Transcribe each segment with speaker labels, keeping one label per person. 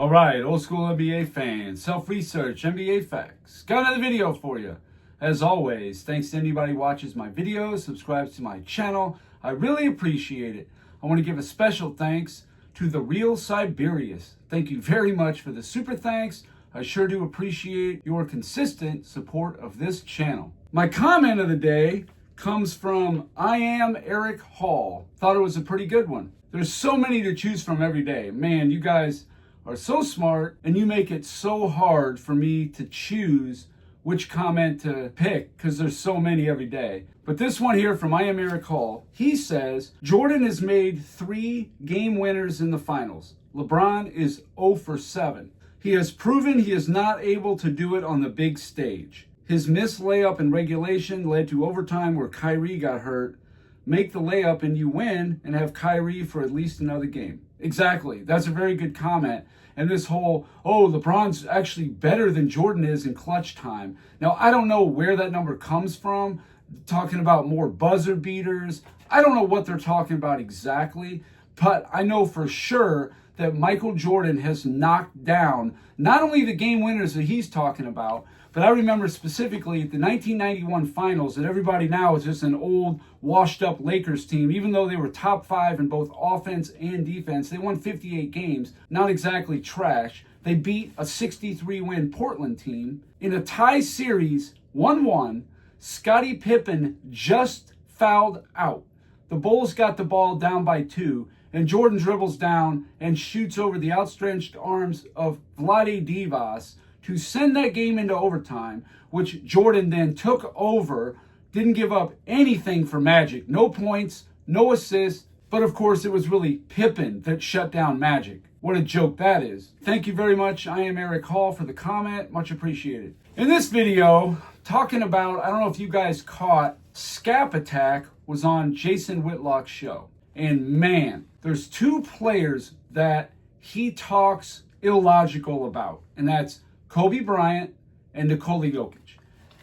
Speaker 1: All right, old school NBA fans, self-research, NBA facts. Got another video for you. As always, thanks to anybody who watches my videos, subscribes to my channel. I really appreciate it. I want to give a special thanks to the Real Siberius. Thank you very much for the super thanks. I sure do appreciate your consistent support of this channel. My comment of the day comes from I Am Eric Hall. Thought it was a pretty good one. There's so many to choose from every day. Man, you guys are so smart and you make it so hard for me to choose which comment to pick because there's so many every day. But this one here from I Am Eric Hall, he says, Jordan has made 3 game winners in the finals. LeBron is 0 for 7. He has proven he is not able to do it on the big stage. His missed layup in regulation led to overtime where Kyrie got hurt. Make the layup and you win and have Kyrie for at least another game. Exactly. That's a very good comment. And this whole, LeBron's actually better than Jordan is in clutch time. Now, I don't know where that number comes from, talking about more buzzer beaters. I don't know what they're talking about exactly, but I know for sure that Michael Jordan has knocked down not only the game winners that he's talking about, but I remember specifically the 1991 finals that everybody now is just an old washed up Lakers team. Even though they were top 5 in both offense and defense, they won 58 games, not exactly trash. They beat a 63 win Portland team in a tie series, 1-1. Scottie Pippen just fouled out. The Bulls got the ball down by 2. And Jordan dribbles down and shoots over the outstretched arms of Vlade Divac to send that game into overtime, which Jordan then took over, didn't give up anything for Magic. No points, no assists, but of course it was really Pippen that shut down Magic. What a joke that is. Thank you very much, I Am Eric Hall, for the comment. Much appreciated. In this video, talking about, I don't know if you guys caught, Skap Attack was on Jason Whitlock's show. And man, there's 2 players that he talks illogical about, and that's Kobe Bryant and Nikola Jokic.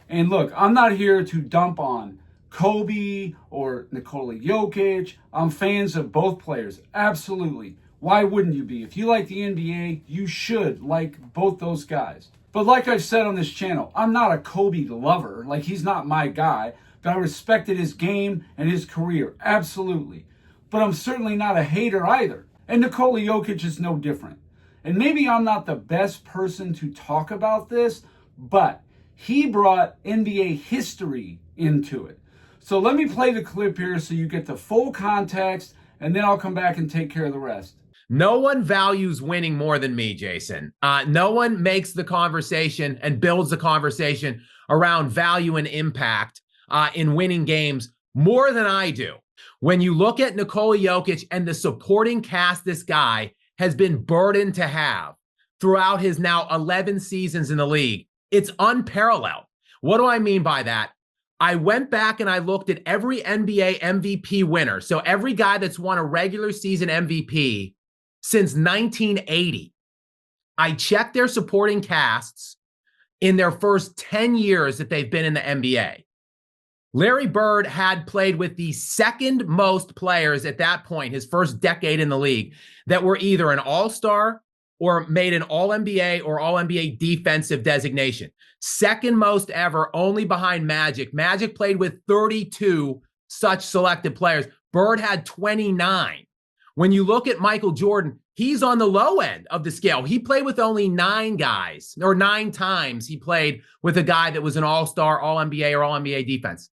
Speaker 1: And look, I'm not here to dump on Kobe or Nikola Jokic. I'm fans of both players, absolutely. Why wouldn't you be? If you like the NBA, you should like both those guys. But like I've said on this channel, I'm not a Kobe lover. Like, he's not my guy, but I respected his game and his career, absolutely. But I'm certainly not a hater either. And Nikola Jokic is no different. And maybe I'm not the best person to talk about this, but he brought NBA history into it. So let me play the clip here so you get the full context, and then I'll come back and take care of the rest.
Speaker 2: No one values winning more than me, Jason. No one makes the conversation and builds the conversation around value and impact in winning games more than I do. When you look at Nikola Jokic and the supporting cast this guy has been burdened to have throughout his now 11 seasons in the league, it's unparalleled. What do I mean by that? I went back and I looked at every NBA MVP winner. So every guy that's won a regular season MVP since 1980. I checked their supporting casts in their first 10 years that they've been in the NBA. Larry Bird had played with the second most players at that point, his first decade in the league, that were either an all-star or made an all-NBA or all-NBA defensive designation. Second most ever, only behind Magic. Magic played with 32 such selected players. Bird had 29. When you look at Michael Jordan, he's on the low end of the scale. He played with only 9 guys, or 9 times he played with a guy that was an all-star, all-NBA, or all-NBA defense.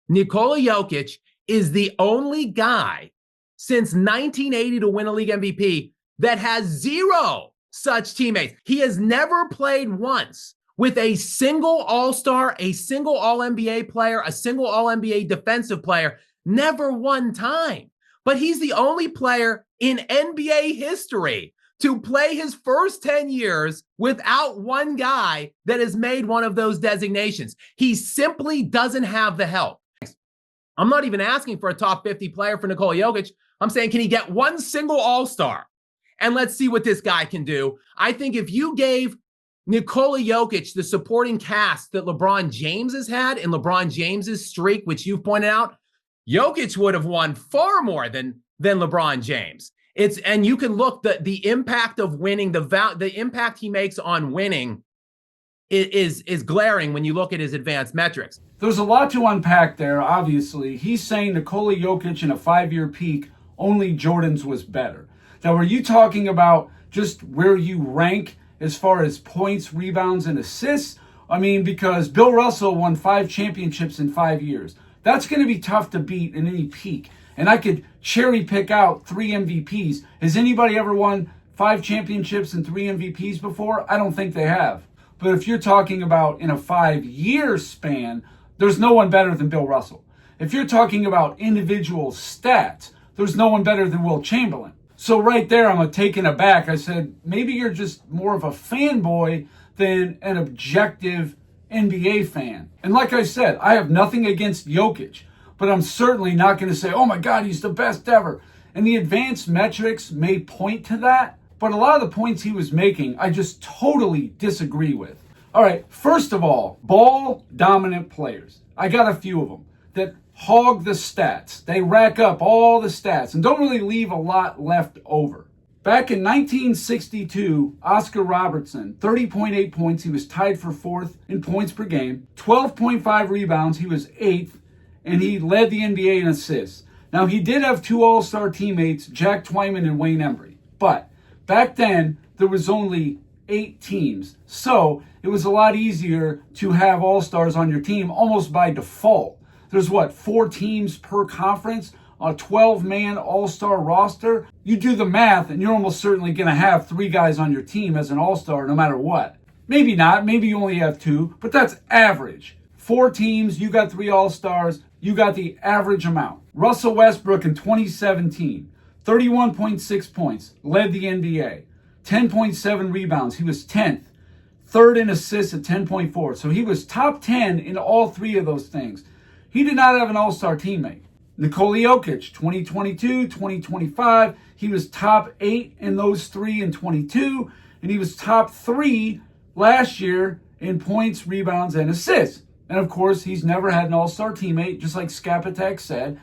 Speaker 2: Nikola Jokic is the only guy since 1980 to win a league MVP that has 0 such teammates. He has never played once with a single all-star, a single all-NBA player, a single all-NBA defensive player, never one time. But he's the only player in NBA history to play his first 10 years without one guy that has made one of those designations. He simply doesn't have the help. I'm not even asking for a top 50 player for Nikola Jokic. I'm saying, can he get one single all-star? And let's see what this guy can do. I think if you gave Nikola Jokic the supporting cast that LeBron James has had in LeBron James's streak, which you've pointed out, Jokic would have won far more than LeBron James. And you can look the impact of winning, the impact he makes on winning is glaring when you look at his advanced metrics.
Speaker 1: There's a lot to unpack there, obviously. He's saying Nikola Jokic in a 5-year peak, only Jordan's was better. Now, are you talking about just where you rank as far as points, rebounds, and assists? I mean, because Bill Russell won 5 championships in 5 years. That's going to be tough to beat in any peak. And I could cherry pick out 3 MVPs. Has anybody ever won 5 championships and 3 MVPs before? I don't think they have. But if you're talking about in a 5-year span, there's no one better than Bill Russell. If you're talking about individual stats, there's no one better than Wilt Chamberlain. So right there, I'm taken aback. I said, maybe you're just more of a fanboy than an objective NBA fan. And like I said, I have nothing against Jokic, but I'm certainly not going to say, oh my God, he's the best ever. And the advanced metrics may point to that, but a lot of the points he was making, I just totally disagree with. All right, first of all, ball dominant players. I got a few of them that hog the stats. They rack up all the stats and don't really leave a lot left over. Back in 1962, Oscar Robertson, 30.8 points. He was tied for 4th in points per game. 12.5 rebounds. He was 8th, and he led the NBA in assists. Now, he did have 2 all-star teammates, Jack Twyman and Wayne Embry. But back then, there was only 8 teams. So it was a lot easier to have all-stars on your team almost by default. There's 4 teams per conference, a 12-man all-star roster. You do the math and you're almost certainly going to have 3 guys on your team as an all-star no matter what. Maybe not, maybe you only have 2, but that's average. 4 teams, you got 3 all-stars, you got the average amount. Russell Westbrook in 2017, 31.6 points, led the NBA. 10.7 rebounds, he was 10th. 3rd in assists at 10.4. So he was top 10 in all 3 of those things. He did not have an all-star teammate. Nikola Jokic, 2022, 2025, he was top 8 in those 3 in 22, and he was top 3 last year in points, rebounds, and assists. And of course, he's never had an all-star teammate, just like Skap Attack said.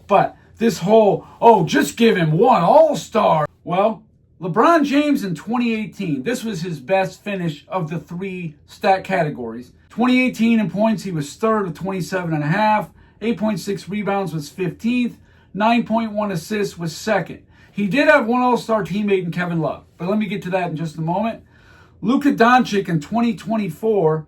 Speaker 1: But this whole, just give him 1 all-star. Well, LeBron James in 2018, this was his best finish of the 3 stat categories. 2018 in points, he was 3rd with 27.5. 8.6 rebounds was 15th. 9.1 assists was 2nd. He did have 1 all-star teammate in Kevin Love, but let me get to that in just a moment. Luka Doncic in 2024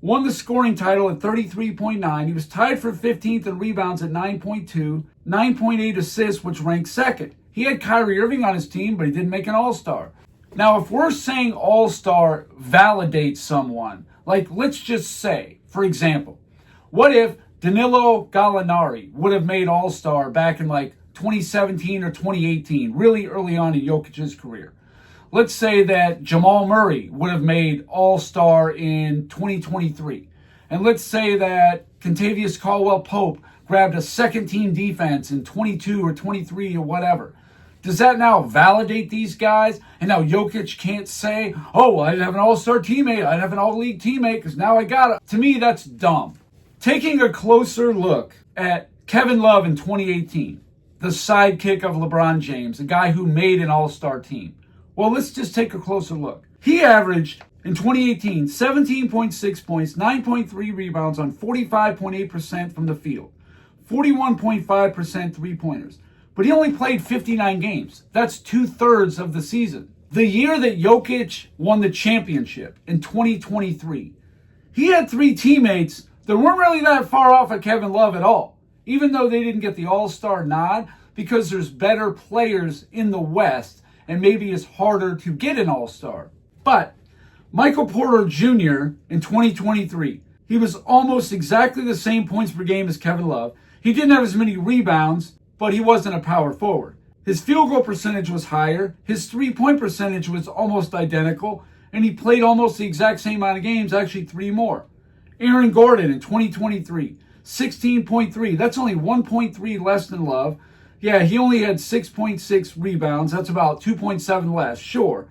Speaker 1: won the scoring title at 33.9. He was tied for 15th in rebounds at 9.2. 9.8 assists, which ranked 2nd. He had Kyrie Irving on his team, but he didn't make an all-star. Now, if we're saying all-star validates someone, like let's just say, for example, what if Danilo Gallinari would have made all-star back in 2017 or 2018, really early on in Jokic's career? Let's say that Jamal Murray would have made all-star in 2023. And let's say that Kentavious Caldwell-Pope grabbed a second-team defense in 22 or 23 or whatever. Does that now validate these guys? And now Jokic can't say, I'd have an all-star teammate, I'd have an all-league teammate because now I got it. To me, that's dumb. Taking a closer look at Kevin Love in 2018, the sidekick of LeBron James, the guy who made an all-star team. Well, let's just take a closer look. He averaged, in 2018, 17.6 points, 9.3 rebounds on 45.8% from the field, 41.5% three-pointers. But he only played 59 games. That's 2/3 of the season. The year that Jokic won the championship in 2023, he had 3 teammates that weren't really that far off of Kevin Love at all, even though they didn't get the all-star nod because there's better players in the West and maybe it's harder to get an all-star. But Michael Porter Jr. in 2023, he was almost exactly the same points per game as Kevin Love. He didn't have as many rebounds, but he wasn't a power forward. His field goal percentage was higher. His three-point percentage was almost identical, and he played almost the exact same amount of games, actually 3 more. Aaron Gordon in 2023, 16.3. That's only 1.3 less than Love. Yeah, he only had 6.6 rebounds. That's about 2.7 less, sure.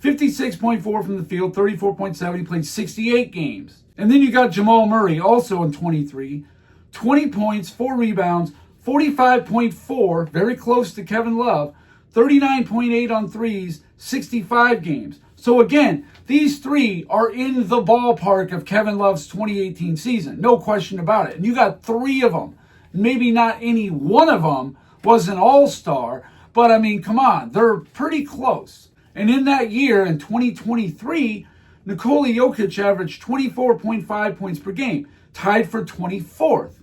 Speaker 1: 56.4 from the field, 34.7. He played 68 games. And then you got Jamal Murray, also in 23, 20 points, 4 rebounds, 45.4, very close to Kevin Love, 39.8 on threes, 65 games. So again, these three are in the ballpark of Kevin Love's 2018 season. No question about it. And you got three of them. Maybe not any one of them was an all-star, but I mean, come on, they're pretty close. And in that year, in 2023, Nikola Jokic averaged 24.5 points per game, tied for 24th.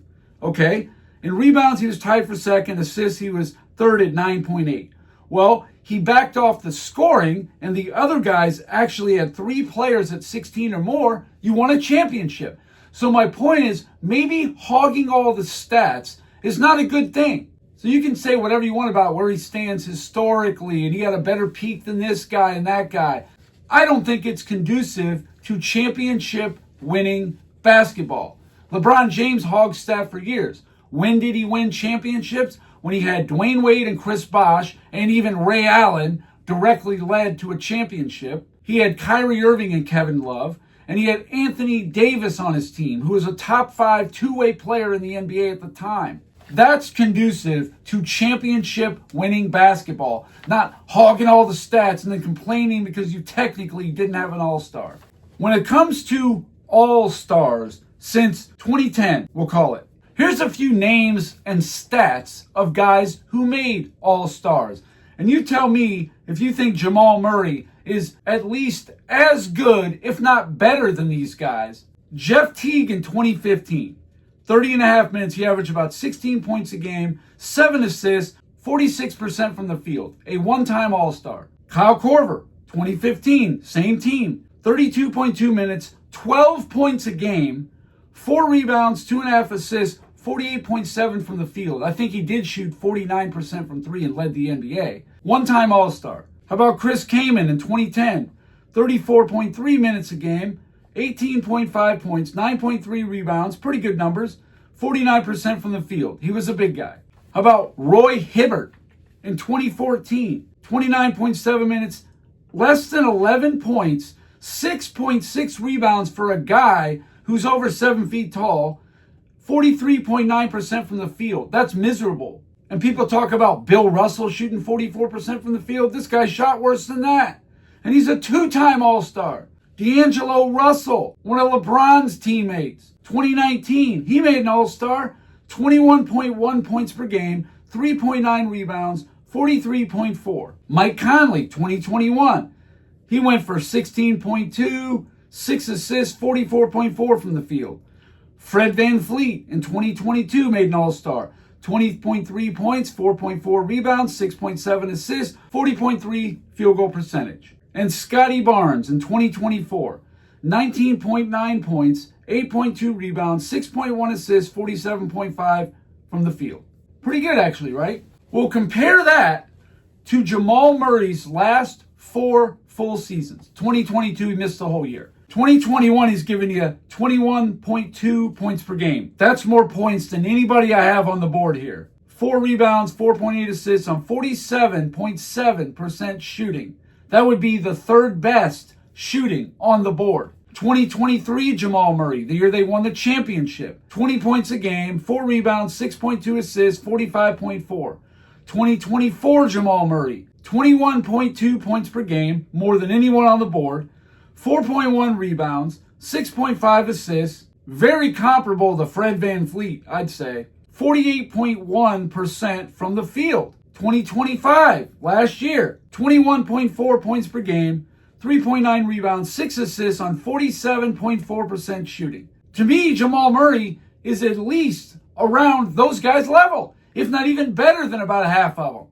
Speaker 1: Okay? In rebounds, he was tied for second. Assists, he was third at 9.8. Well, he backed off the scoring, and the other guys actually had three players at 16 or more. You won a championship. So my point is, maybe hogging all the stats is not a good thing. So you can say whatever you want about where he stands historically, and he had a better peak than this guy and that guy. I don't think it's conducive to championship winning basketball. LeBron James hogged stat for years. When did he win championships? When he had Dwayne Wade and Chris Bosh and even Ray Allen directly led to a championship. He had Kyrie Irving and Kevin Love, and he had Anthony Davis on his team, who was a top 5 two-way player in the NBA at the time. That's conducive to championship winning basketball, not hogging all the stats and then complaining because you technically didn't have an all-star. When it comes to all-stars, since 2010, we'll call it, here's a few names and stats of guys who made all-stars. And you tell me if you think Jamal Murray is at least as good, if not better than these guys. Jeff Teague in 2015, 30 and a half minutes, he averaged about 16 points a game, 7 assists, 46% from the field, a one-time all-star. Kyle Korver, 2015, same team, 32.2 minutes, 12 points a game, 4 rebounds, 2.5 assists, 48.7 from the field. I think he did shoot 49% from 3 and led the NBA. One-time all-star. How about Chris Kaman in 2010? 34.3 minutes a game, 18.5 points, 9.3 rebounds, pretty good numbers, 49% from the field. He was a big guy. How about Roy Hibbert in 2014? 29.7 minutes, less than 11 points, 6.6 rebounds for a guy who's over 7 feet tall, 43.9% from the field. That's miserable. And people talk about Bill Russell shooting 44% from the field. This guy shot worse than that. And he's a 2-time All-Star. D'Angelo Russell, one of LeBron's teammates. 2019, he made an All-Star. 21.1 points per game, 3.9 rebounds, 43.4. Mike Conley, 2021. He went for 16.2, 6 assists, 44.4 from the field. Fred VanVleet in 2022 made an All-Star. 20.3 points, 4.4 rebounds, 6.7 assists, 40.3 field goal percentage. And Scotty Barnes in 2024, 19.9 points, 8.2 rebounds, 6.1 assists, 47.5 from the field. Pretty good actually, right? We'll compare that to Jamal Murray's last 4 full seasons. 2022, he missed the whole year. 2021, he's giving you 21.2 points per game. That's more points than anybody I have on the board here. 4 rebounds, 4.8 assists on 47.7% shooting. That would be the 3rd best shooting on the board. 2023 Jamal Murray, the year they won the championship. 20 points a game, 4 rebounds, 6.2 assists, 45.4. 2024 Jamal Murray, 21.2 points per game, more than anyone on the board. 4.1 rebounds, 6.5 assists, very comparable to Fred VanVleet, I'd say. 48.1% from the field. 2025, last year, 21.4 points per game, 3.9 rebounds, 6 assists on 47.4% shooting. To me, Jamal Murray is at least around those guys' level, if not even better than about a half of them.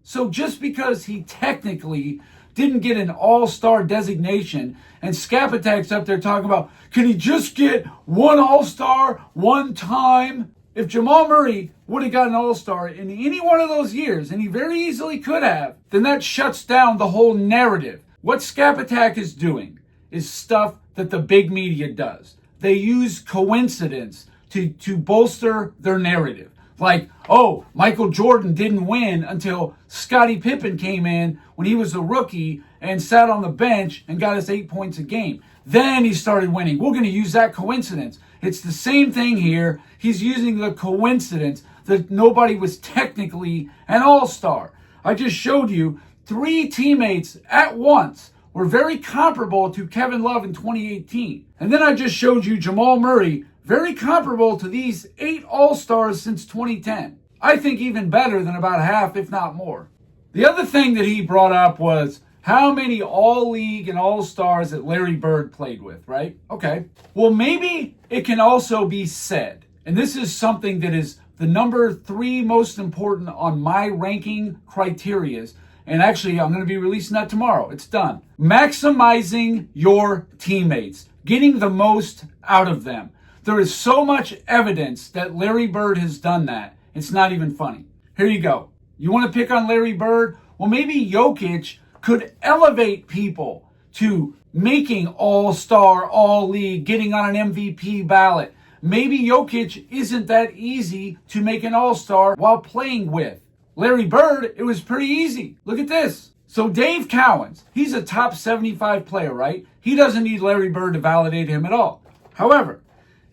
Speaker 1: So just because he technically didn't get an all-star designation, and Skap Attack's up there talking about, can he just get one all-star one time? If Jamal Murray would have got an all-star in any one of those years, and he very easily could have, then that shuts down the whole narrative. What Skap Attack is doing is stuff that the big media does. They use coincidence to bolster their narrative. Like, oh, Michael Jordan didn't win until Scottie Pippen came in when he was a rookie and sat on the bench and got us 8 points a game. Then he started winning. We're going to use that coincidence. It's the same thing here. He's using the coincidence that nobody was technically an all-star. I just showed you 3 teammates at once were very comparable to Kevin Love in 2018. And then I just showed you Jamal Murray, very comparable to these 8 All-Stars since 2010. I think even better than about half, if not more. The other thing that he brought up was how many All-League and All-Stars that Larry Bird played with, right? Okay. Well, maybe it can also be said, and this is something that is the number 3 most important on my ranking criterias, and actually I'm going to be releasing that tomorrow. It's done. Maximizing your teammates, getting the most out of them. There is so much evidence that Larry Bird has done that. It's not even funny. Here you go. You want to pick on Larry Bird? Well, maybe Jokic could elevate people to making All-Star, All-League, getting on an MVP ballot. Maybe Jokic isn't that easy to make an All-Star while playing with. Larry Bird, it was pretty easy. Look at this. So Dave Cowens, he's a top 75 player, right? He doesn't need Larry Bird to validate him at all. However,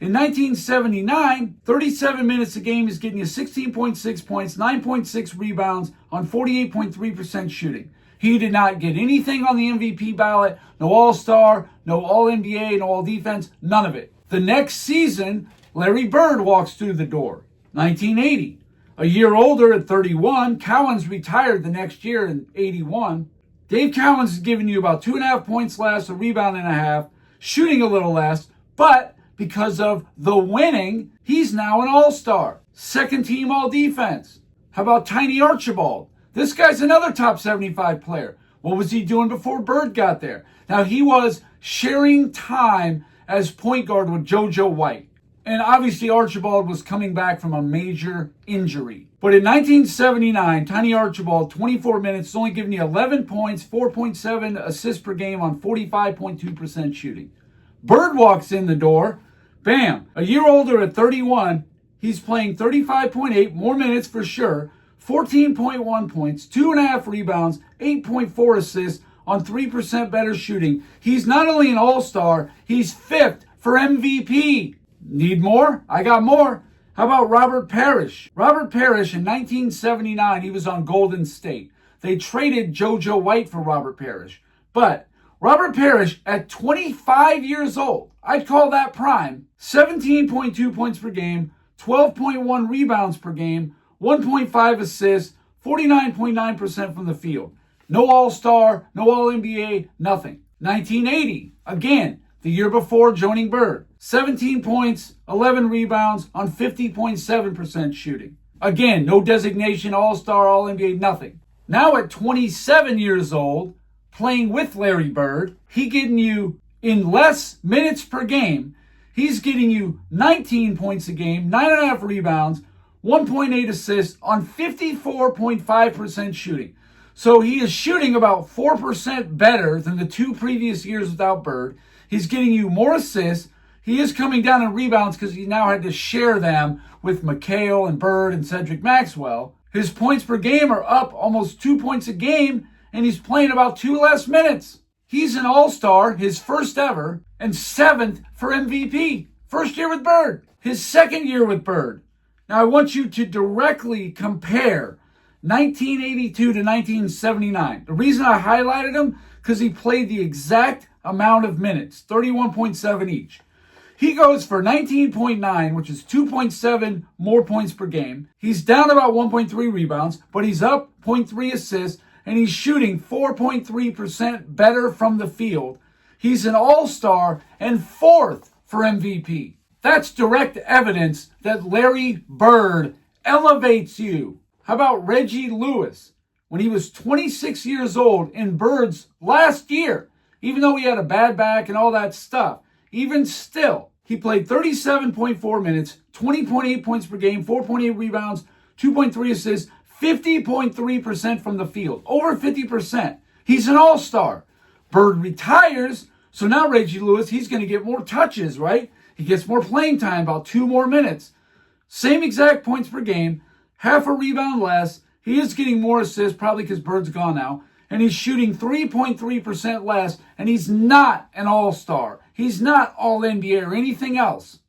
Speaker 1: in 1979, 37 minutes a game is getting you 16.6 points, 9.6 rebounds on 48.3% shooting. He did not get anything on the MVP ballot, no All-Star, no All-NBA, no All-Defense, none of it. The next season, Larry Bird walks through the door. 1980. A year older at 31, Cowens retired the next year in 81. Dave Cowens is giving you about 2.5 points less, a rebound and a half, shooting a little less, but because of the winning, he's now an All-Star. Second team All-Defense. How about Tiny Archibald? This guy's another top 75 player. What was he doing before Bird got there? Now, he was sharing time as point guard with JoJo White. And obviously Archibald was coming back from a major injury. But in 1979, Tiny Archibald, 24 minutes, is only giving you 11 points, 4.7 assists per game on 45.2% shooting. Bird walks in the door. Bam. A year older at 31, he's playing 35.8, more minutes for sure, 14.1 points, 2.5 rebounds, 8.4 assists on 3% better shooting. He's not only an All-Star, he's 5th for MVP. Need more? I got more. How about Robert Parrish? Robert Parrish in 1979, he was on Golden State. They traded JoJo White for Robert Parrish. But Robert Parrish at 25 years old, I'd call that prime, 17.2 points per game, 12.1 rebounds per game, 1.5 assists, 49.9% from the field. No All-Star, no All-NBA, nothing. 1980, again, the year before joining Bird. 17 points, 11 rebounds on 50.7% shooting. Again, no designation, All-Star, All-NBA, nothing. Now at 27 years old, playing with Larry Bird, he getting you in less minutes per game. He's getting you 19 points a game, 9.5 rebounds, 1.8 assists on 54.5% shooting. So he is shooting about 4% better than the 2 previous years without Bird. He's getting you more assists. He is coming down in rebounds because he now had to share them with McHale and Bird and Cedric Maxwell. His points per game are up almost 2 points a game, and he's playing about 2 less minutes. He's an All-Star, his first ever, and 7th for MVP. First year with Bird. His second year with Bird. Now I want you to directly compare 1982 to 1979. The reason I highlighted him, because he played the exact amount of minutes, 31.7 each. He goes for 19.9, which is 2.7 more points per game. He's down about 1.3 rebounds, but he's up 0.3 assists, and he's shooting 4.3% better from the field. He's an All-Star and 4th for MVP. That's direct evidence that Larry Bird elevates you. How about Reggie Lewis? When he was 26 years old in Bird's last year, even though he had a bad back and all that stuff, even still, he played 37.4 minutes, 20.8 points per game, 4.8 rebounds, 2.3 assists, 50.3% from the field. Over 50%. He's an All-Star. Bird retires, so now Reggie Lewis, he's going to get more touches, right? He gets more playing time, about 2 more minutes. Same exact points per game, half a rebound less. He is getting more assists, probably because Bird's gone now. And he's shooting 3.3% less, and he's not an All-Star. He's not All-NBA or anything else.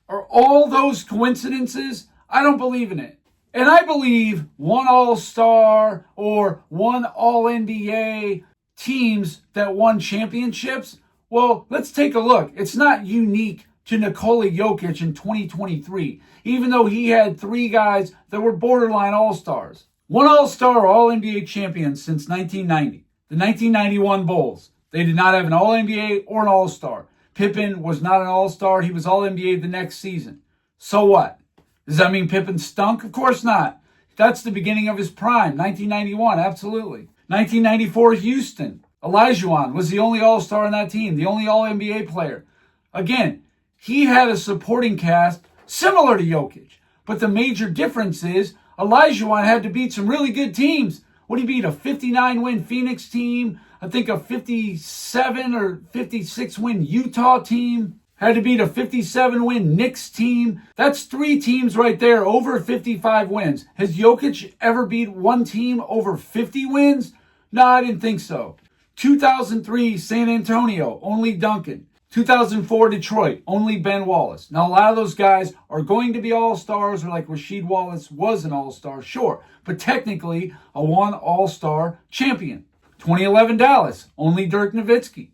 Speaker 1: Are all those coincidences? I don't believe in it. And I believe one All-Star or one All-NBA teams that won championships, well, let's take a look. It's not unique to Nikola Jokic in 2023, even though he had 3 guys that were borderline All-Stars. One All-Star or All-NBA champion since 1990, the 1991 Bulls. They did not have an All-NBA or an All-Star. Pippen was not an All-Star. He was All-NBA the next season. So what? Does that mean Pippen stunk? Of course not. That's the beginning of his prime, 1991, absolutely. 1994 Houston. Olajuwon was the only All-Star on that team, the only All-NBA player. Again, he had a supporting cast similar to Jokic. But the major difference is Olajuwon had to beat some really good teams. What did he beat? A 59-win Phoenix team, I think a 57 or 56-win Utah team. Had to beat a 57-win Knicks team. That's 3 teams right there, over 55 wins. Has Jokic ever beat one team over 50 wins? No, I didn't think so. 2003 San Antonio, only Duncan. 2004 Detroit, only Ben Wallace. Now, a lot of those guys are going to be All-Stars, or like Rasheed Wallace was an All-Star, sure. But technically, a one All-Star champion. 2011 Dallas, only Dirk Nowitzki.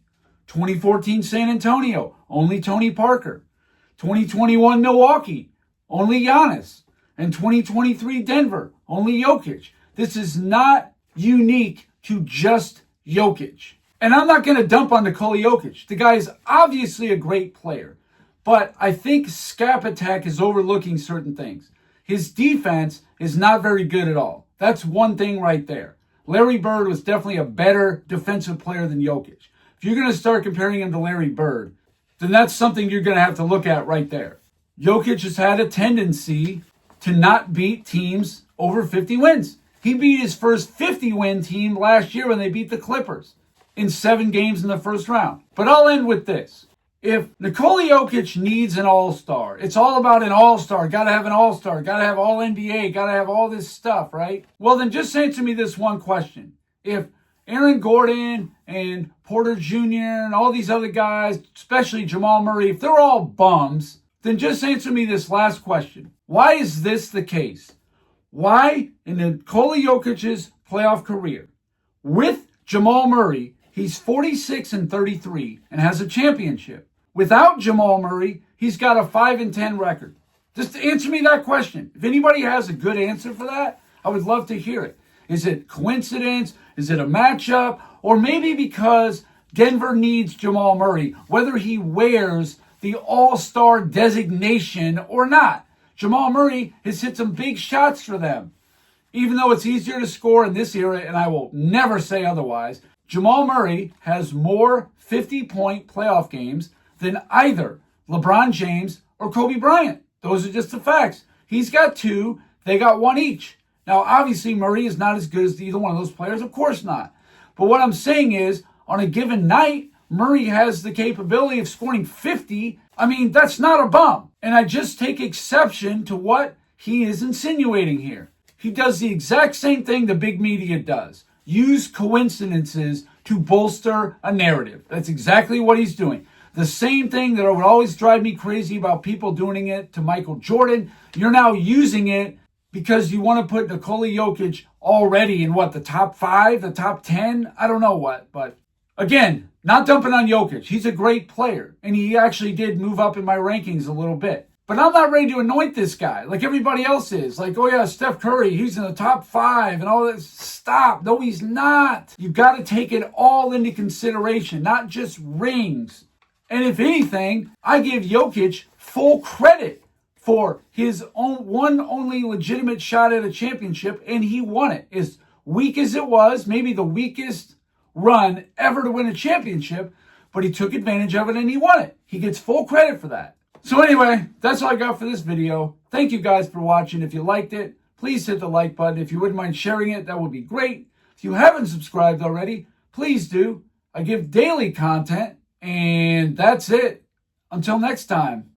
Speaker 1: 2014 San Antonio, only Tony Parker. 2021 Milwaukee, only Giannis. And 2023 Denver, only Jokic. This is not unique to just Jokic. And I'm not going to dump on Nikola Jokic. The guy is obviously a great player. But I think Skap Attack is overlooking certain things. His defense is not very good at all. That's one thing right there. Larry Bird was definitely a better defensive player than Jokic. If you're going to start comparing him to Larry Bird, then that's something you're going to have to look at right there. Jokic has had a tendency to not beat teams over 50 wins. He beat his first 50-win team last year when they beat the Clippers in 7 games in the first round. But I'll end with this. If Nikola Jokic needs an All-Star, it's all about an All-Star, got to have an All-Star, got to have All-NBA, got to have all this stuff, right? Well, then just answer me this one question. If Aaron Gordon and Porter Jr. and all these other guys, especially Jamal Murray, if they're all bums, then just answer me this last question. Why is this the case? Why, in Nikola Jokic's playoff career, with Jamal Murray, he's 46-33 and has a championship. Without Jamal Murray, he's got a 5-10 record. Just answer me that question. If anybody has a good answer for that, I would love to hear it. Is it coincidence? Is it a matchup? Or maybe because Denver needs Jamal Murray, whether he wears the All-Star designation or not. Jamal Murray has hit some big shots for them. Even though it's easier to score in this era, and I will never say otherwise, Jamal Murray has more 50-point playoff games than either LeBron James or Kobe Bryant. Those are just the facts. He's got 2. They got 1 each. Now, obviously, Murray is not as good as either one of those players. Of course not. But what I'm saying is, on a given night, Murray has the capability of scoring 50. I mean, that's not a bum. And I just take exception to what he is insinuating here. He does the exact same thing the big media does. Use coincidences to bolster a narrative. That's exactly what he's doing. The same thing that would always drive me crazy about people doing it to Michael Jordan. You're now using it because you want to put Nikola Jokic already in the top 5, the top 10? I don't know what, but again, not dumping on Jokic. He's a great player, and he actually did move up in my rankings a little bit. But I'm not ready to anoint this guy like everybody else is. Like, oh yeah, Steph Curry, he's in the top 5 and all this. Stop. No, he's not. You've got to take it all into consideration, not just rings. And if anything, I give Jokic full credit for his only legitimate shot at a championship, and he won it. As weak as it was, maybe the weakest run ever to win a championship, but he took advantage of it and he won it. He gets full credit for that. So anyway, that's all I got for this video. Thank you guys for watching. If you liked it, please hit the like button. If you wouldn't mind sharing it, that would be great. If you haven't subscribed already, please do. I give daily content, and that's it. Until next time.